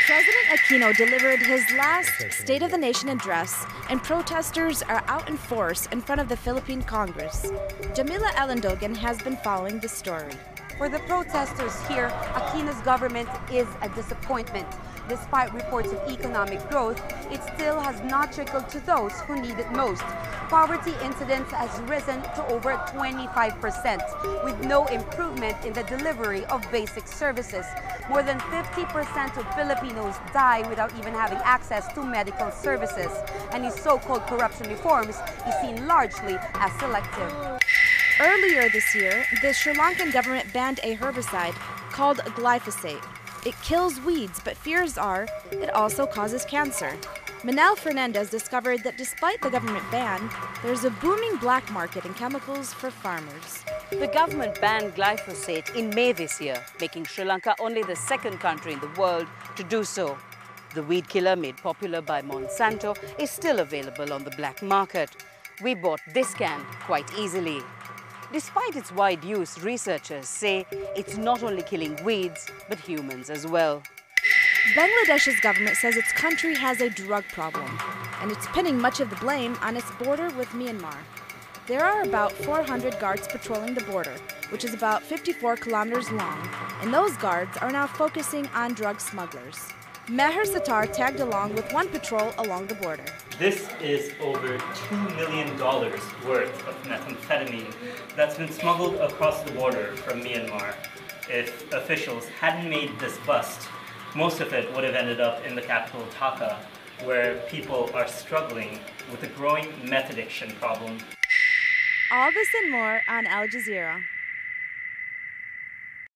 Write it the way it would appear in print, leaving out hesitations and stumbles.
President Aquino delivered his last State of the Nation address, and protesters are out in force in front of the Philippine Congress. Jamila Alandogan has been following the story. For the protesters here, Aquino's government is a disappointment. Despite reports of economic growth, it still has not trickled to those who need it most. Poverty incidence has risen to over 25%, with no improvement in the delivery of basic services. More than 50% of Filipinos die without even having access to medical services. And his so-called corruption reforms is seen largely as selective. Earlier this year, the Sri Lankan government banned a herbicide called glyphosate. It kills weeds, but fears are it also causes cancer. Manel Fernandez discovered that despite the government ban, there's a booming black market in chemicals for farmers. The government banned glyphosate in May this year, making Sri Lanka only the second country in the world to do so. The weed killer made popular by Monsanto is still available on the black market. We bought this can quite easily. Despite its wide use, researchers say it's not only killing weeds, but humans as well. Bangladesh's government says its country has a drug problem, and it's pinning much of the blame on its border with Myanmar. There are about 400 guards patrolling the border, which is about 54 kilometers long, and those guards are now focusing on drug smugglers. Meher Sattar tagged along with one patrol along the border. This is over $2 million worth of methamphetamine that's been smuggled across the border from Myanmar. If officials hadn't made this bust, most of it would have ended up in the capital, Dhaka, where people are struggling with a growing meth addiction problem. All this and more on Al Jazeera.